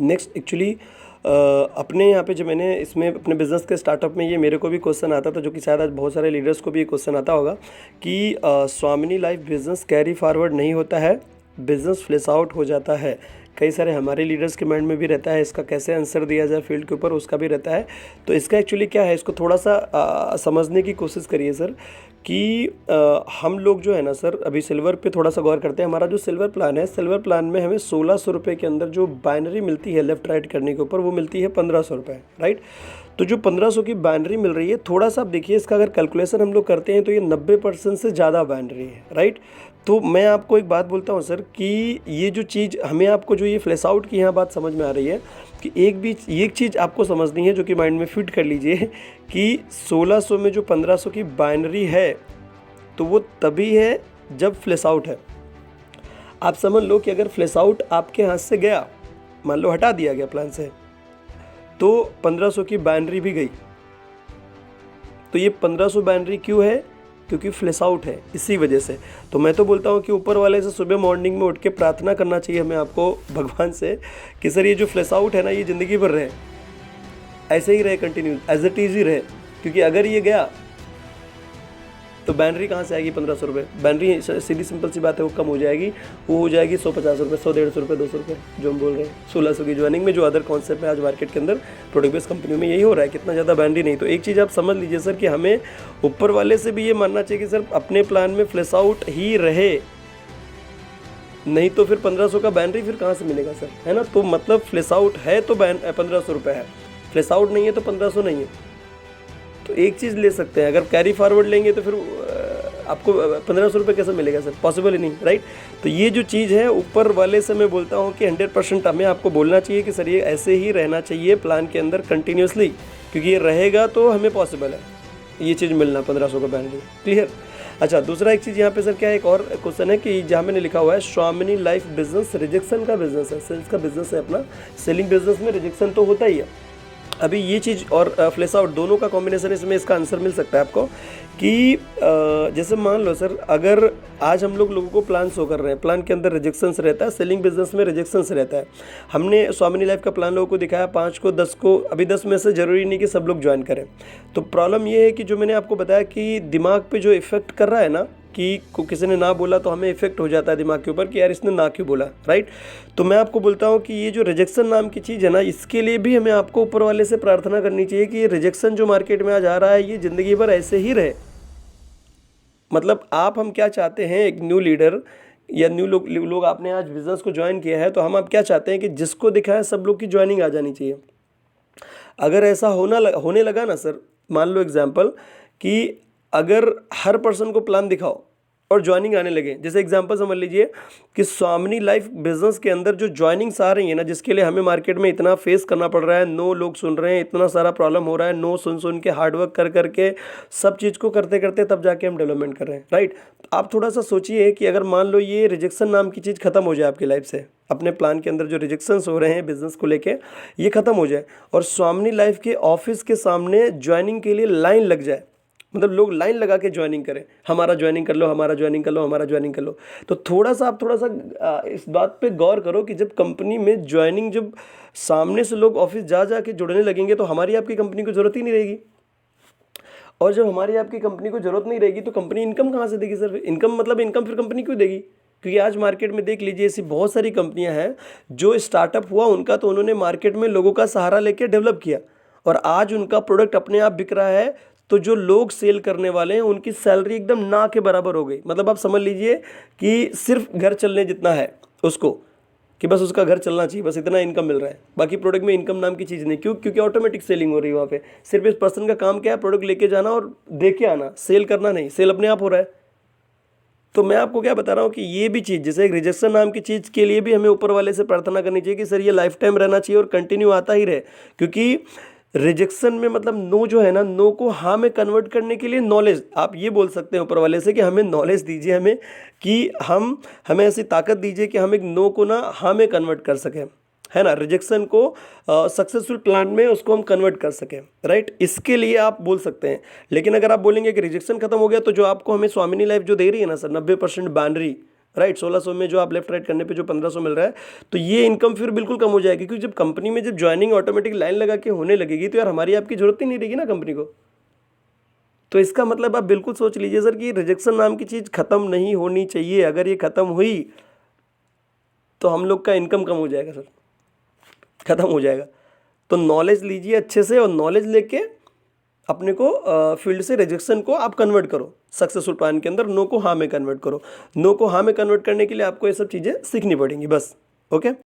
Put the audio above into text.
Next actually अपने यहाँ पे जो मैंने इसमें अपने बिज़नेस के स्टार्टअप में ये मेरे को भी क्वेश्चन आता था, जो कि शायद आज बहुत सारे लीडर्स को भी ये क्वेश्चन आता होगा कि स्वामिनी लाइफ बिज़नेस कैरी फॉरवर्ड नहीं होता है, बिज़नेस फ्लेश आउट हो जाता है। कई सारे हमारे लीडर्स के माइंड में भी रहता है, इसका कैसे आंसर दिया जाए फील्ड के ऊपर उसका भी रहता है। तो इसका एक्चुअली क्या है, इसको थोड़ा सा समझने की कोशिश करिए सर कि हम लोग जो है ना सर, अभी सिल्वर पे थोड़ा सा गौर करते हैं। हमारा जो सिल्वर प्लान है, सिल्वर प्लान में हमें 1600 रुपये के अंदर जो बाइनरी मिलती है लेफ़्ट राइट करने के ऊपर, वो मिलती है 1500 रुपये, राइट। तो जो 1500 की बाइनरी मिल रही है, थोड़ा सा आप देखिए इसका अगर कैलकुलेशन हम लोग करते हैं तो ये 90% से ज़्यादा बाइनरी है, राइट। तो मैं आपको एक बात बोलता हूँ सर कि ये जो चीज़ हमें, आपको जो ये फ्लैश आउट की यहाँ बात समझ में आ रही है कि एक चीज़ आपको समझनी है, जो कि माइंड में फिट कर लीजिए कि 1600 में जो 1500 की बाइनरी है, तो वो तभी है जब फ्लैश आउट है। आप समझ लो कि अगर फ्लैश आउट आपके हाथ से गया, मान लो हटा दिया गया प्लान से, तो 1500 की बाइनरी भी गई। तो ये 1500 बाइनरी क्यों है? क्योंकि फ्लैश आउट है, इसी वजह से। तो मैं तो बोलता हूँ कि ऊपर वाले से सुबह मॉर्निंग में उठ के प्रार्थना करना चाहिए हमें, आपको भगवान से, कि सर ये जो फ्लैश आउट है ना, ये ज़िंदगी भर रहे, ऐसे ही रहे, कंटिन्यू एज इट इज़ ही रहे। क्योंकि अगर ये गया तो बैनरी कहाँ से आएगी? 1500 रुपये। बैनरी सीधी सिंपल सी बात है, वो कम हो जाएगी, वो हो जाएगी 150 रुपये, 100, 150 रुपये, 200 रुपये, जो हम बोल रहे हैं 1600 की ज्वाइनिंग में। जो अदर कॉन्सेप्ट है आज मार्केट के अंदर प्रोडक्ट बेस्ड कंपनियों में, यही हो रहा है, कितना ज़्यादा बैनरी नहीं। तो एक चीज़ आप समझ लीजिए सर कि हमें ऊपर वाले से भी ये मानना चाहिए कि सर अपने प्लान में फ्लैश आउट ही रहे, नहीं तो फिर 1500 का बैनरी फिर कहाँ से मिलेगा सर, है ना। तो मतलब फ्लैश आउट है तो 1500 रुपये है, फ्लैश आउट नहीं है तो 1500 नहीं है। तो एक चीज़ ले सकते हैं, अगर कैरी फॉरवर्ड लेंगे तो फिर आपको 1500 रुपये कैसे मिलेगा सर? पॉसिबल ही नहीं, राइट। तो ये जो चीज़ है, ऊपर वाले से मैं बोलता हूँ कि 100% हमें आपको बोलना चाहिए कि सर ये ऐसे ही रहना चाहिए प्लान के अंदर कंटिन्यूसली, क्योंकि ये रहेगा तो हमें पॉसिबल है ये चीज़ मिलना 1500 का बैंड। क्लियर। अच्छा, दूसरा एक चीज़ यहाँ पे सर क्या है, एक और क्वेश्चन है कि जहाँ मैंने लिखा हुआ है स्वामिनी लाइफ बिजनेस रिजेक्शन का बिजनेस है, सेल्स का बिजनेस है अपना। सेलिंग बिजनेस में रिजेक्शन तो होता ही है। अभी ये चीज़ और फ्लैश आउट दोनों का कॉम्बिनेशन, इसमें इसका आंसर मिल सकता है आपको कि जैसे मान लो सर, अगर आज हम लोगों को प्लान शो कर रहे हैं, प्लान के अंदर रिजेक्शंस रहता है, सेलिंग बिजनेस में रिजेक्शंस रहता है। हमने स्वामिनी लाइफ का प्लान लोगों को दिखाया, 5 को 10 को, अभी 10 में से ज़रूरी नहीं कि सब लोग ज्वाइन करें। तो प्रॉब्लम ये है कि जो मैंने आपको बताया कि दिमाग पे जो इफेक्ट कर रहा है ना, कि किसी ने ना बोला तो हमें इफेक्ट हो जाता है दिमाग के ऊपर कि यार इसने ना क्यों बोला, राइट। तो मैं आपको बोलता हूँ कि ये जो रिजेक्शन नाम की चीज़ है ना, इसके लिए भी हमें आपको ऊपर वाले से प्रार्थना करनी चाहिए कि ये रिजेक्शन जो मार्केट में आज आ रहा है, ये ज़िंदगी भर ऐसे ही रहे। मतलब आप, हम क्या चाहते हैं, एक न्यू लीडर या न्यू लोग आपने आज बिजनेस को ज्वाइन किया है, तो हम आप क्या चाहते हैं कि जिसको दिखाए सब लोग की ज्वाइनिंग आ जानी चाहिए। अगर ऐसा होने लगा ना सर, मान लो एग्जाम्पल कि अगर हर पर्सन को प्लान दिखाओ और ज्वाइनिंग आने लगे, जैसे एग्जांपल समझ लीजिए कि स्वामिनी लाइफ बिजनेस के अंदर जो ज्वाइनिंग्स आ रही है ना, जिसके लिए हमें मार्केट में इतना फेस करना पड़ रहा है, नो लोग सुन रहे हैं, इतना सारा प्रॉब्लम हो रहा है, नो सुन के हार्डवर्क कर करके सब चीज़ को करते करते तब जाके हम डेवलपमेंट कर रहे हैं, राइट। तो आप थोड़ा सा सोचिए कि अगर मान लो ये रिजेक्शन नाम की चीज़ खत्म हो जाए आपकी लाइफ से, अपने प्लान के अंदर जो रिजेक्शंस हो रहे हैं बिजनेस को लेके, ये खत्म हो जाए और स्वामिनी लाइफ के ऑफिस के सामने ज्वाइनिंग के लिए लाइन लग जाए। मतलब लोग लाइन लगा के ज्वाइनिंग करें, हमारा ज्वाइनिंग कर लो, हमारा ज्वाइनिंग कर लो, हमारा ज्वाइनिंग कर लो। तो थोड़ा सा इस बात पे गौर करो कि जब कंपनी में ज्वाइनिंग, जब सामने से लोग ऑफिस जा के जुड़ने लगेंगे तो हमारी आपकी कंपनी को ज़रूरत ही नहीं रहेगी। और जब हमारी आपकी कंपनी को ज़रूरत नहीं रहेगी तो कंपनी इनकम कहाँ से देगी सर? इनकम मतलब इनकम फिर कंपनी क्यों देगी? क्योंकि आज मार्केट में देख लीजिए, ऐसी बहुत सारी कंपनियां हैं जो स्टार्टअप हुआ उनका, तो उन्होंने मार्केट में लोगों का सहारा लेके डेवलप किया और आज उनका प्रोडक्ट अपने आप बिक रहा है। तो जो लोग सेल करने वाले हैं उनकी सैलरी एकदम ना के बराबर हो गई। मतलब आप समझ लीजिए कि सिर्फ घर चलने जितना है उसको, कि बस उसका घर चलना चाहिए, बस इतना इनकम मिल रहा है। बाकी प्रोडक्ट में इनकम नाम की चीज़ नहीं। क्यों? क्योंकि ऑटोमेटिक सेलिंग हो रही है वहाँ पे। सिर्फ इस पर्सन का काम क्या है? प्रोडक्ट लेके जाना और दे के आना, सेल करना नहीं, सेल अपने आप हो रहा है। तो मैं आपको क्या बता रहा हूँ कि ये भी चीज़, जैसे एक रिजेक्शन नाम की चीज़ के लिए भी हमें ऊपर वाले से प्रार्थना करनी चाहिए कि सर ये लाइफ टाइम रहना चाहिए और कंटिन्यू आता ही रहे। क्योंकि रिजेक्शन में मतलब नो जो है ना, नो को हाँ में कन्वर्ट करने के लिए नॉलेज, आप ये बोल सकते हैं ऊपर वाले से कि हमें नॉलेज दीजिए, हमें कि हमें ऐसी ताकत दीजिए कि हम एक नो को ना हाँ में कन्वर्ट कर सकें, है ना। रिजेक्शन को सक्सेसफुल प्लान में उसको हम कन्वर्ट कर सकें, राइट। इसके लिए आप बोल सकते हैं। लेकिन अगर आप बोलेंगे कि रिजेक्शन खत्म हो गया, तो जो आपको हमें स्वामिनी लाइफ जो दे रही है ना सर, 90% बाइनरी राइट। 1600 में जो आप लेफ्ट राइट करने पे जो 1500 मिल रहा है, तो ये इनकम फिर बिल्कुल कम हो जाएगी, क्योंकि जब कंपनी में जब ज्वाइनिंग ऑटोमेटिक लाइन लगा के होने लगेगी तो यार हमारी आपकी जरूरत ही नहीं रहेगी ना कंपनी को। तो इसका मतलब आप बिल्कुल सोच लीजिए सर कि रिजेक्शन नाम की चीज़ खत्म नहीं होनी चाहिए। अगर ये खत्म हुई तो हम लोग का इनकम कम हो जाएगा सर, खत्म हो जाएगा। तो नॉलेज लीजिए अच्छे से, और नॉलेज लेके अपने को फील्ड से रिजेक्शन को आप कन्वर्ट करो सक्सेसफुल प्लान के अंदर, नो को हाँ में कन्वर्ट करो। नो को हाँ में कन्वर्ट करने के लिए आपको ये सब चीज़ें सीखनी पड़ेंगी बस। ओके।